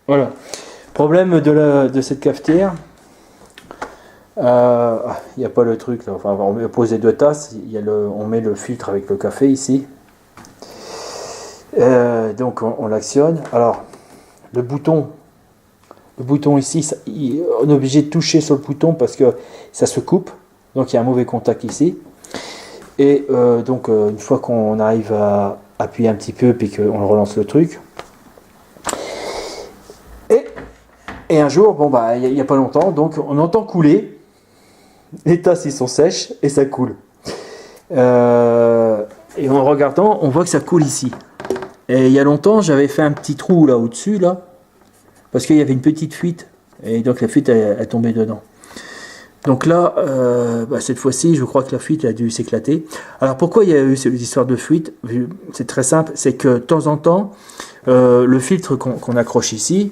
Voilà. Problème de cette cafetière. Il n'y a pas le truc là. Enfin, on va poser 2 tasses. On met le filtre avec le café ici. Donc on l'actionne. Alors le bouton ici, on est obligé de toucher sur le bouton parce que ça se coupe. Donc il y a un mauvais contact ici. Et donc une fois qu'on arrive à appuyer un petit peu puis qu'on relance le truc. Et un jour, bon bah il n'y a pas longtemps, donc on entend couler. Les tasses ils sont sèches et ça coule. Et en regardant, on voit que ça coule ici. Et il y a longtemps, j'avais fait un petit trou là au-dessus là, parce qu'il y avait une petite fuite. Et donc la fuite est tombée dedans. Donc là, cette fois-ci, je crois que la fuite a dû s'éclater. Alors pourquoi il y a eu cette histoire de fuite? C'est très simple, c'est que de temps en temps, le filtre qu'on accroche ici,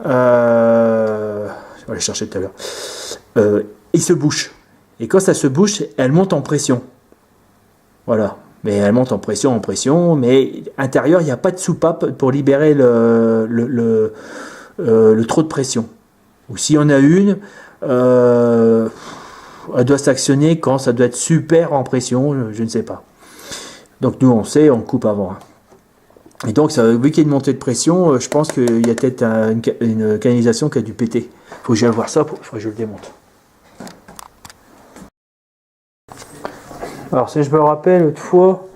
je vais aller chercher tout à l'heure, il se bouche. Et quand ça se bouche, elle monte en pression. Voilà. Mais elle monte en pression, mais intérieur, il n'y a pas de soupape pour libérer le trop de pression. Ou s'il y en a une, elle doit s'actionner quand ça doit être super en pression, je ne sais pas. Donc nous, on sait, on coupe avant. Hein. Et donc, vu qu'il y a une montée de pression, je pense qu'il y a peut-être une canalisation qui a dû péter. Il faut que j'aille voir ça, il faut que je le démonte. Alors, si je me rappelle, l'autre fois,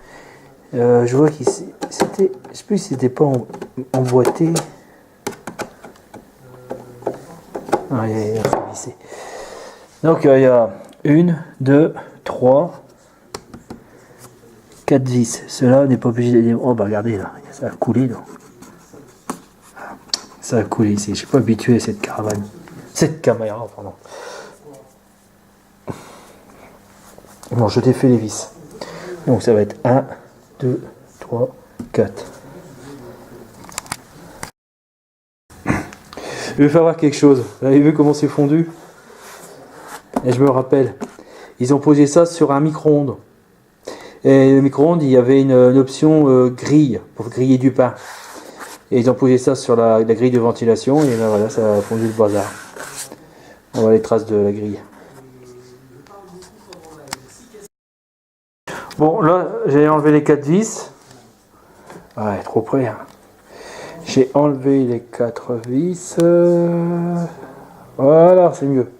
je vois qu'il c'était, je sais plus si c'était pas emboîté. Ah, il y a vissé. Donc, il y a 1, 2, 3, 4 vis. Cela n'est pas obligé de... Oh, bah regardez là, ça a coulé là. Ça a coulé ici. Je ne suis pas habitué à cette caravane. Cette caméra, pardon. Bon, je défais les vis. Donc ça va être 1, 2, 3, 4. Je vais faire voir quelque chose. Vous avez vu comment c'est fondu? Et je me rappelle, ils ont posé ça sur un micro-ondes. Et le micro-ondes, il y avait une option grille, pour griller du pain. Et ils ont posé ça sur la grille de ventilation, et là voilà, ça a fondu le bazar. On voit les traces de la grille. Bon, là, j'ai enlevé les 4 vis. Ouais, trop près. Hein. J'ai enlevé les 4 vis. Voilà, c'est mieux.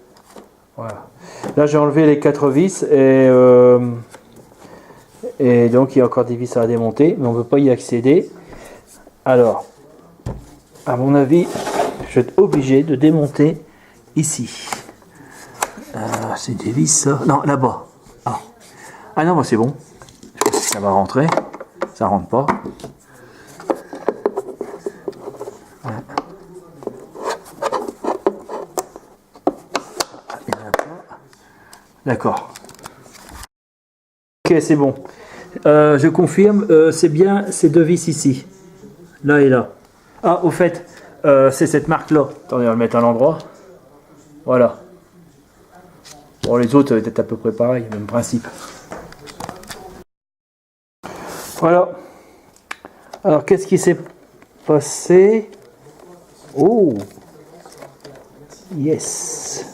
Voilà. Là, j'ai enlevé les 4 vis et donc il y a encore des vis à démonter, mais on ne peut pas y accéder. Alors, à mon avis, je vais être obligé de démonter ici. C'est des vis, ça? Non, là-bas. Ah non, bah c'est bon. Je pense que ça va rentrer. Ça rentre pas. Voilà. D'accord. Ok, c'est bon. Je confirme, c'est bien ces 2 vis ici. Là et là. Ah, au fait, c'est cette marque-là. Attendez, on va le mettre à l'endroit. Voilà. Bon, les autres, ça va être à peu près pareil, même principe. Voilà. Alors, qu'est-ce qui s'est passé? Oh! Yes!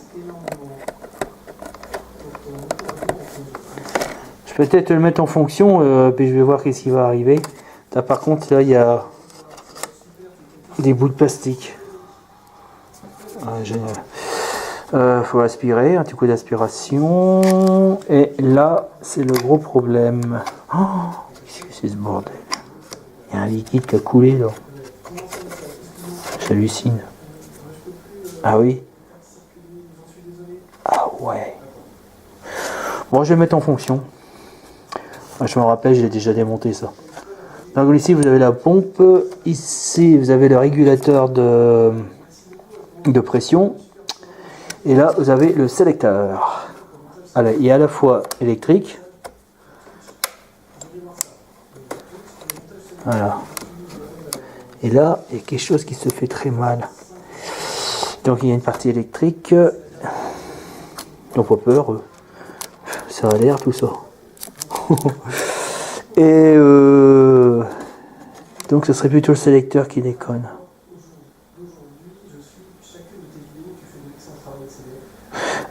Je vais peut-être le mettre en fonction, puis je vais voir qu'est-ce qui va arriver. Là, par contre, là, il y a des bouts de plastique. Ah, génial. Faut aspirer, un petit coup d'aspiration. Et là, c'est le gros problème. Oh, qu'est-ce que c'est ce bordel? Il y a un liquide qui a coulé là. J'hallucine. Ah oui? Ah ouais. Bon, je vais mettre en fonction. Je me rappelle, j'ai déjà démonté ça. Donc ici, vous avez la pompe. Ici, vous avez le régulateur de pression. Et là, vous avez le sélecteur. Alors, il est à la fois électrique. Voilà. Et là, il y a quelque chose qui se fait très mal. Donc, il y a une partie électrique. Donc, pas peur. Ça a l'air tout ça. Et donc, ce serait plutôt le sélecteur qui déconne.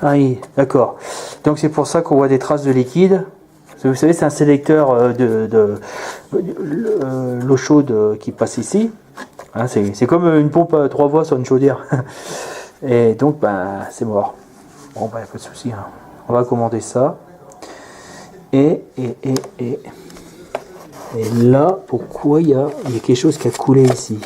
Ah oui, d'accord. Donc c'est pour ça qu'on voit des traces de liquide. Vous savez, c'est un sélecteur de l'eau chaude qui passe ici. Hein, c'est comme une pompe à 3 voies sur une chaudière. Et donc, ben, c'est mort. Bon, ben, pas de souci. Hein. On va commander ça. Et là, pourquoi il y a quelque chose qui a coulé ici?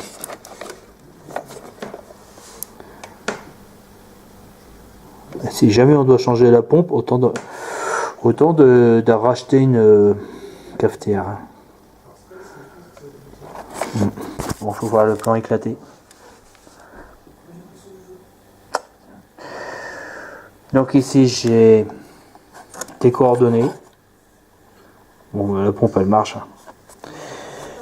Si jamais on doit changer la pompe, autant de racheter une cafetière. Bon, faut voir le plan éclaté. Donc ici j'ai tes coordonnées. Bon, la pompe elle marche.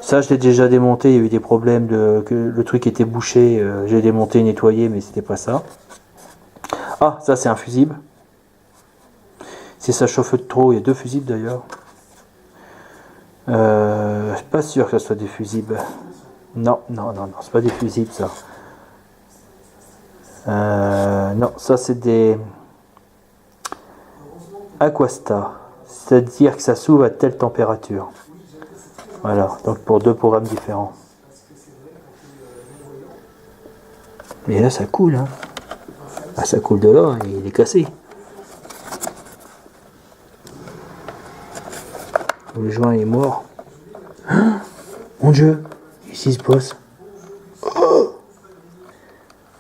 Ça je l'ai déjà démonté, il y a eu des problèmes que le truc était bouché. J'ai démonté, nettoyé, mais c'était pas ça. Ah, ça c'est un fusible. Si ça chauffe trop, il y a 2 fusibles d'ailleurs. Je suis pas sûr que ce soit des fusibles. Non, c'est pas des fusibles ça. Non, ça c'est des Aquasta. C'est-à-dire que ça s'ouvre à telle température. Voilà, donc pour 2 programmes différents. Mais là ça coule, hein. Ah, ça coule de là, il est cassé. Le joint est mort. Ah, mon Dieu, ici se passe. Oh,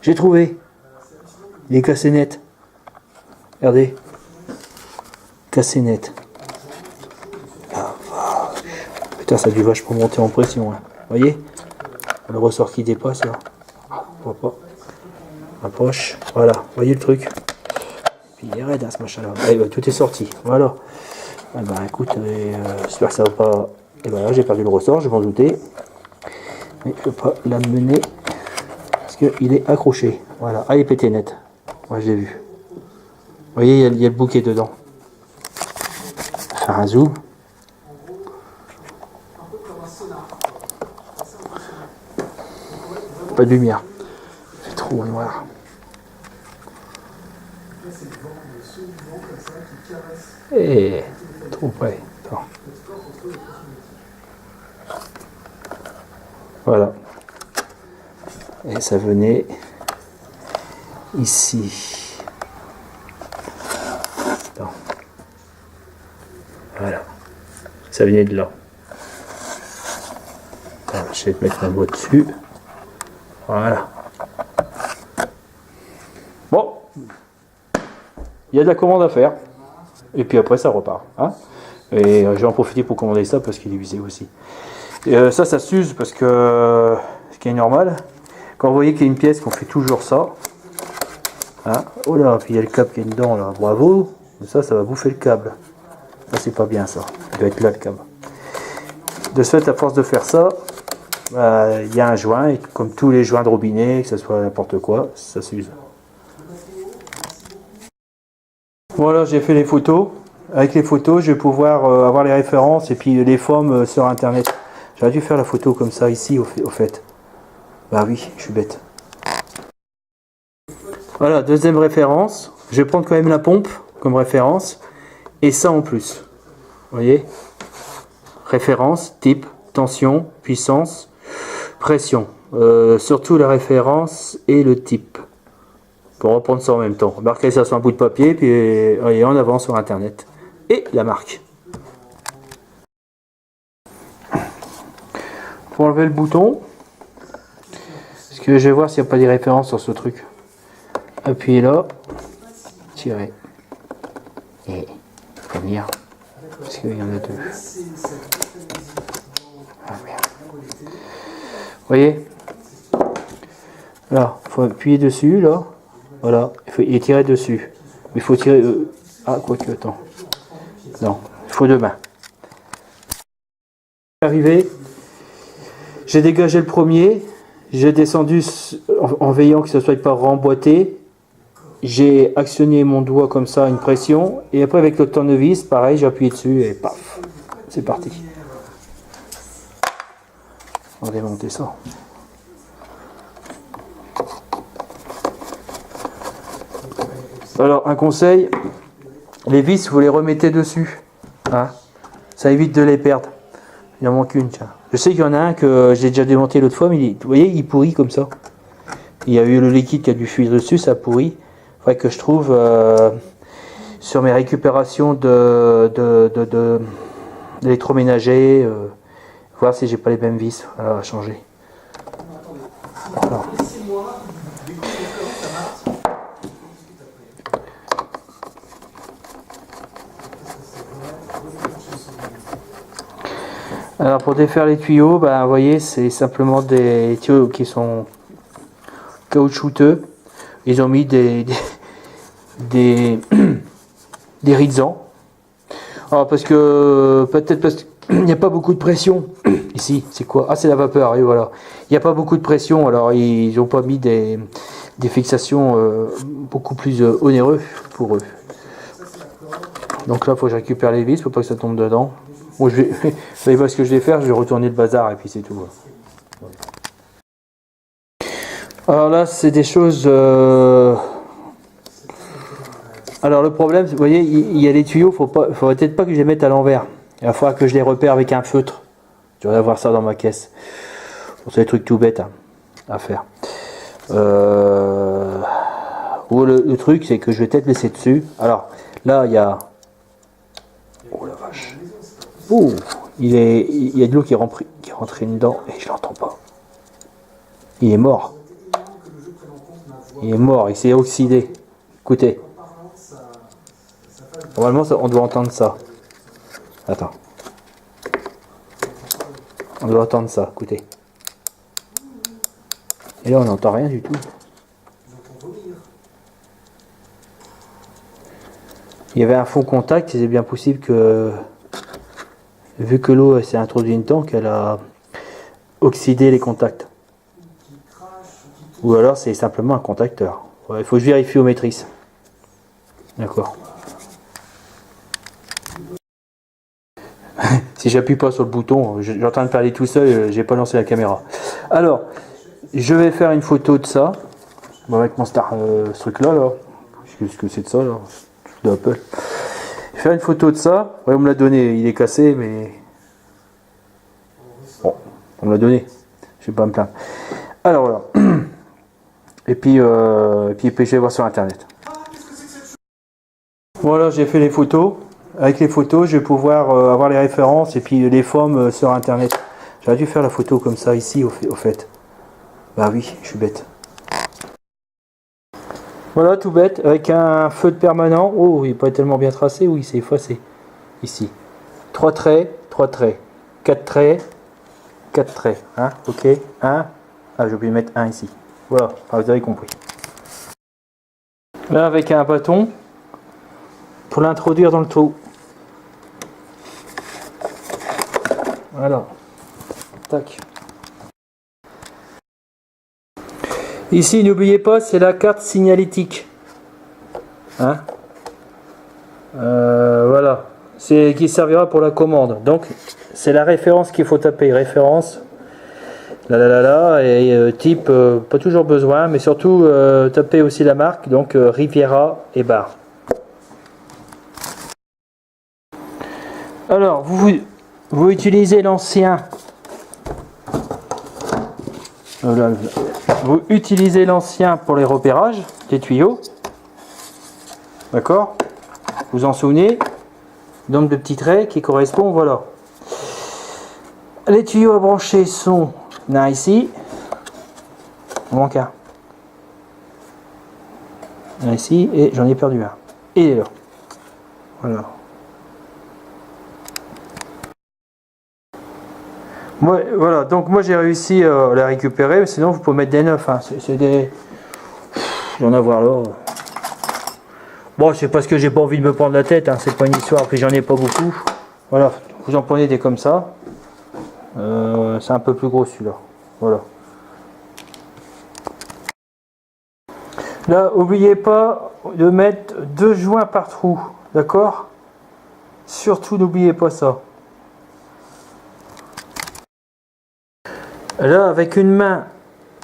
j'ai trouvé. Il est cassé net. Regardez. Cassé net. Ah, putain, ça a dû vachement monter en pression. Hein. Vous voyez? Le ressort qui dépasse là. On voit pas. Approche. Voilà. Vous voyez le truc? Puis il est raide hein, ce machin là. Allez, bah, tout est sorti. Voilà. Ah bah écoute, j'espère que ça va pas. Et voilà, j'ai perdu le ressort, je m'en doutais. Mais je ne peux pas l'amener parce qu'il est accroché. Voilà, ah il est pété net. Moi je l'ai vu. Vous voyez, il y a le bouquet dedans. Faire un zoom. Pas de lumière. C'est trop noir. Et trop près. Attends. Voilà. Et ça venait ici. Attends. Voilà. Ça venait de là. Alors, je vais te mettre un mot dessus. Voilà. Bon. Il y a de la commande à faire. Et puis après, ça repart. Hein, et je vais en profiter pour commander ça parce qu'il est usé aussi. Et ça s'use parce que ce qui est normal. Quand vous voyez qu'il y a une pièce qu'on fait toujours ça. Hein, oh là, puis il y a le câble qui est dedans là. Bravo. Ça va bouffer le câble. Ça, c'est pas bien ça. Il doit être là le câble. De ce fait, à force de faire ça, il y a un joint. Et comme tous les joints de robinet, que ce soit n'importe quoi, ça s'use. Voilà, j'ai fait les photos. Avec les photos, je vais pouvoir avoir les références et puis les formes sur internet. J'aurais dû faire la photo comme ça ici au fait. Bah oui, je suis bête. Voilà, deuxième référence. Je vais prendre quand même la pompe comme référence. Et ça en plus. Vous voyez? Référence, type, tension, puissance, pression. Surtout la référence et le type. Pour reprendre ça en même temps. Marquez ça sur un bout de papier, puis et en avant sur internet. Et la marque. Pour enlever le bouton, parce que je vais voir s'il n'y a pas des références sur ce truc. Appuyez là, tirez. Et venir. Parce qu'il y en a 2. Ah merde. Vous voyez? Là, il faut appuyer dessus, là. Voilà, il faut y tirer dessus. Mais il faut tirer... Ah, quoique, attends. Non, il faut 2 mains. Arrivé, j'ai dégagé le premier, j'ai descendu en veillant que ça ne soit pas remboîté. J'ai actionné mon doigt comme ça, une pression, et après avec le tournevis, pareil, j'ai appuyé dessus et paf, c'est parti. On va démonter ça. Alors un conseil, les vis vous les remettez dessus, hein, ça évite de les perdre. Il en manque une, tiens. Je sais qu'il y en a un que j'ai déjà démonté l'autre fois, mais vous voyez, il pourrit comme ça. Il y a eu le liquide qui a dû fuir dessus, ça pourrit. Il faudrait que je trouve sur mes récupérations d'électroménager, voir si j'ai pas les mêmes vis à changer. Alors. Alors pour défaire les tuyaux, ben, vous voyez, c'est simplement des tuyaux qui sont caoutchouteux. Ils ont mis des rizans. Alors parce que peut-être parce qu'il n'y a pas beaucoup de pression. Ici, c'est quoi? Ah, c'est la vapeur, et voilà. Il n'y a pas beaucoup de pression, alors ils n'ont pas mis des fixations beaucoup plus onéreuses pour eux. Donc là, il faut que je récupère les vis, pour pas que ça tombe dedans. Bon, vous savez pas ce que je vais faire, je vais retourner le bazar et puis c'est tout. Alors là, c'est des choses... Alors le problème, vous voyez, il y a les tuyaux, faudrait peut-être pas que je les mette à l'envers. Il va falloir que je les repère avec un feutre. Je vais avoir ça dans ma caisse. Bon, c'est des trucs tout bêtes à faire. Le truc, c'est que je vais peut-être laisser dessus. Alors, là, il y a... Oh la vache. Oh, il y a de l'eau qui est rentrée dedans et je l'entends pas. Il est mort. Il est mort, il s'est oxydé. Écoutez. Normalement, on doit entendre ça. Attends. On doit entendre ça, écoutez. Et là, on n'entend rien du tout. Il y avait un fond contact, et c'est bien possible que, vu que l'eau s'est introduite dedans, qu'elle a oxydé les contacts. Ou alors c'est simplement un contacteur. Ouais, il faut que je vérifie aux maîtrises. D'accord. Si j'appuie pas sur le bouton, j'ai en train de parler tout seul, j'ai pas lancé la caméra. Alors, je vais faire une photo de ça. Bon, avec mon star, ce truc là. Qu'est-ce que c'est de ça là? De Apple. Je vais faire une photo de ça. Ouais, on me l'a donné, il est cassé, mais bon, on me l'a donné. Je vais pas me plaindre. Alors voilà. Et puis je vais voir sur internet. Voilà, j'ai fait les photos. Avec les photos, je vais pouvoir avoir les références et puis les formes sur internet. J'aurais dû faire la photo comme ça ici au fait. Bah oui, je suis bête. Voilà, tout bête, avec un feutre permanent. Oh, il n'est pas tellement bien tracé, oui, c'est effacé. Ici. 3 traits, 4 traits, 4 traits. Hein, ok, 1. Ah, j'ai oublié de mettre 1 ici. Voilà, ah, vous avez compris. Là, avec un bâton, pour l'introduire dans le trou. Voilà. Tac. Ici, n'oubliez pas, c'est la carte signalétique. Hein, voilà. C'est qui servira pour la commande. Donc, c'est la référence qu'il faut taper. Référence. Et type, pas toujours besoin, mais surtout taper aussi la marque. Donc, Riviera et barre. Alors, vous utilisez l'ancien. Vous utilisez l'ancien pour les repérages des tuyaux. D'accord? Vous en souvenez? Nombre de petits traits qui correspondent, voilà. Les tuyaux à brancher sont là ici. Il manque un. Là ici, et j'en ai perdu un. Et il est là. Voilà. Moi, voilà, donc moi j'ai réussi à la récupérer, mais sinon vous pouvez mettre des neufs. Hein. C'est des. Je vais en avoir là. Bon, c'est parce que j'ai pas envie de me prendre la tête, hein. C'est pas une histoire, puis j'en ai pas beaucoup. Voilà, vous en prenez des comme ça. C'est un peu plus gros celui-là. Voilà. Là, n'oubliez pas de mettre 2 joints par trou, d'accord? Surtout n'oubliez pas ça. Là avec une main,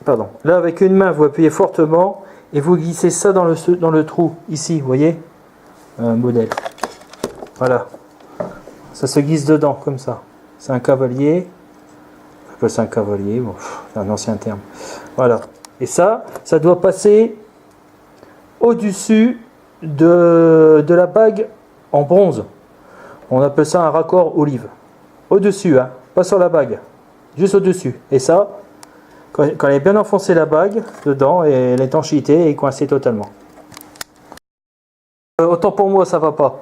vous appuyez fortement et vous glissez ça dans le trou, ici, vous voyez, modèle. Voilà. Ça se glisse dedans, comme ça. C'est un cavalier. C'est un cavalier, bon, c'est un ancien terme. Voilà. Et ça doit passer au-dessus de la bague en bronze. On appelle ça un raccord olive. Au-dessus, hein, pas sur la bague. Juste au-dessus. Et ça, quand elle est bien enfoncée la bague dedans, et l'étanchéité est coincée totalement. Autant pour moi, ça va pas.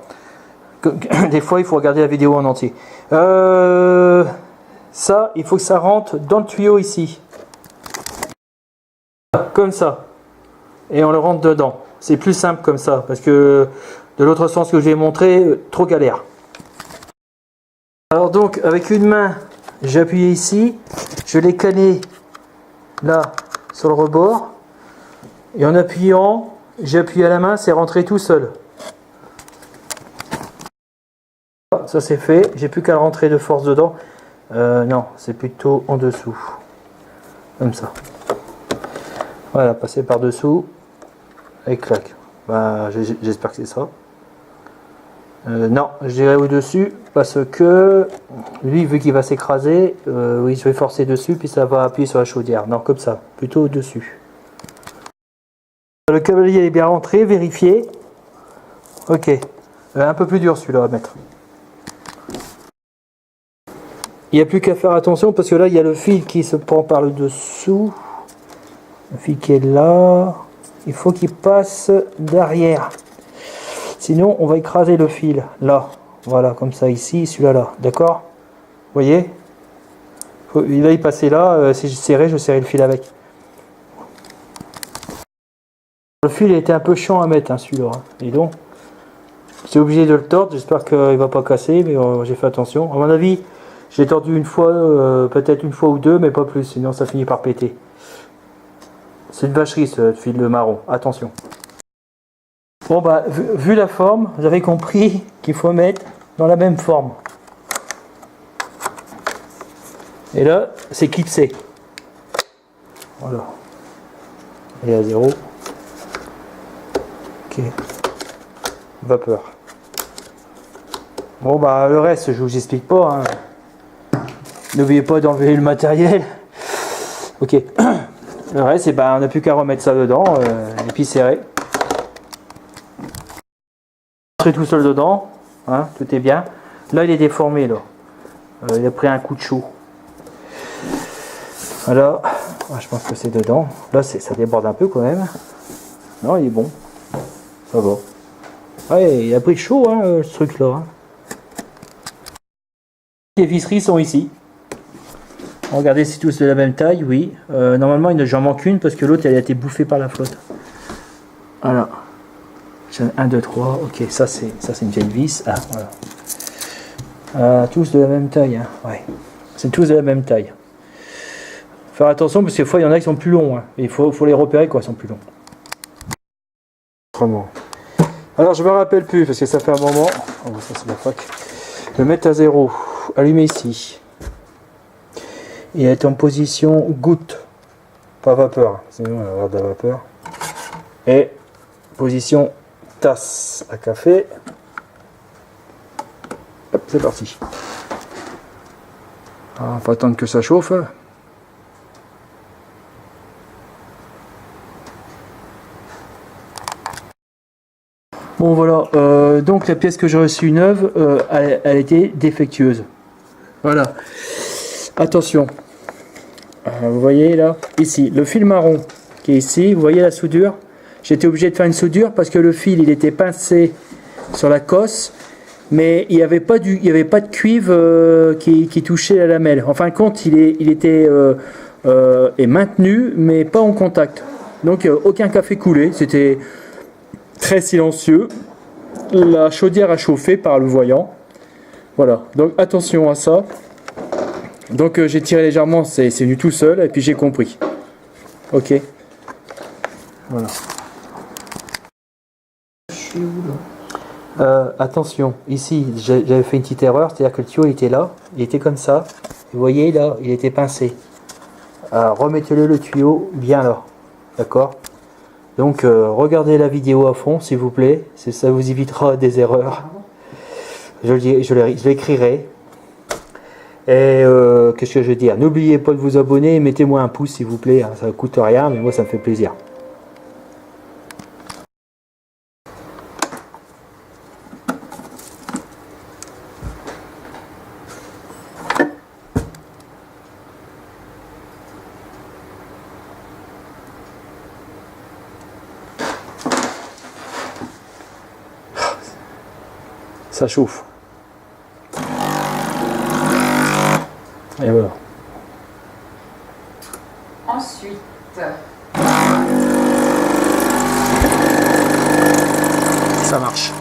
Des fois, il faut regarder la vidéo en entier. Ça, il faut que ça rentre dans le tuyau ici. Comme ça. Et on le rentre dedans. C'est plus simple comme ça. Parce que de l'autre sens que je vais montrer, trop galère. Alors donc, avec une main, j'ai appuyé ici. Je l'ai canné là, sur le rebord. Et en appuyant, j'ai appuyé à la main, c'est rentré tout seul. Ça c'est fait. J'ai plus qu'à le rentrer de force dedans. Non, c'est plutôt en dessous. Comme ça. Voilà, passer par dessous. Et clac. Bah, j'espère que c'est ça. Non, je dirais au-dessus. Parce que lui, vu qu'il va s'écraser, oui, je vais forcer dessus. Puis ça va appuyer sur la chaudière. Non, comme ça. Plutôt au-dessus. Le cavalier est bien rentré. Vérifié. Ok. Un peu plus dur celui-là à mettre. Il n'y a plus qu'à faire attention parce que là il y a le fil qui se prend par le dessous. Le fil qui est là. Il faut qu'il passe derrière. Sinon on va écraser le fil. Là. Voilà, comme ça ici, celui-là là. D'accord? Vous voyez? Il va y passer là. Si je serrais le fil avec. Le fil était un peu chiant à mettre, hein, celui-là. Hein. Et donc, j'ai obligé de le tordre. J'espère qu'il ne va pas casser, mais j'ai fait attention. À mon avis, j'ai tordu une fois, peut-être une fois ou deux, mais pas plus, sinon ça finit par péter. C'est une vacherie ce fil de marron, attention. Bon bah, vu la forme, vous avez compris qu'il faut mettre dans la même forme. Et là, c'est clipsé. Voilà. Et à 0. Ok. Vapeur. Bon bah, le reste, je vous explique pas, hein. N'oubliez pas d'enlever le matériel. Ok. Le reste, on n'a plus qu'à remettre ça dedans et puis serrer. Rentrer tout seul dedans. Hein, tout est bien. Là, il est déformé. Là. Il a pris un coup de chaud. Voilà. Je pense que c'est dedans. Là, ça déborde un peu quand même. Non, il est bon. Ça va. Ouais, il a pris chaud, hein, ce truc-là. Hein. Les visseries sont ici. Regardez si tous de la même taille, oui. Normalement, j'en manque une parce que l'autre, elle a été bouffée par la flotte. Voilà. 1, 2, 3. Ok, ça c'est une vieille vis. Ah, voilà. Tous de la même taille. Hein. Ouais. C'est tous de la même taille. Faire attention parce que des fois, il y en a qui sont plus longs. Hein. Il faut les repérer, quoi, ils sont plus longs. Autrement. Alors, je me rappelle plus parce que ça fait un moment. Oh, ça, c'est la fac. Le mettre à 0. Allumer ici. Et être en position goutte, pas vapeur, sinon on va avoir de la vapeur. Et position tasse à café. Hop, c'est parti. Faut attendre que ça chauffe. Bon voilà, donc la pièce que j'ai reçue neuve, elle était défectueuse. Voilà. Attention, vous voyez là, ici, le fil marron qui est ici, vous voyez la soudure. J'étais obligé de faire une soudure parce que le fil il était pincé sur la cosse, mais il n'y avait pas de cuivre qui touchait la lamelle. En fin de compte, il était maintenu, mais pas en contact. Donc aucun café coulé, c'était très silencieux. La chaudière a chauffé par le voyant. Voilà, donc attention à ça. Donc j'ai tiré légèrement, c'est venu tout seul et puis j'ai compris. Ok. Voilà. Attention, ici j'avais fait une petite erreur, c'est-à-dire que le tuyau il était là, il était comme ça. Vous voyez là, il était pincé. Remettez-le tuyau bien là, d'accord. Donc regardez la vidéo à fond s'il vous plaît, ça vous évitera des erreurs. Je l'écrirai. Et qu'est-ce que je vais dire? N'oubliez pas de vous abonner, mettez-moi un pouce s'il vous plaît, hein, ça ne coûte rien, mais moi ça me fait plaisir. Ça chauffe. Et voilà. Ensuite, Ça marche.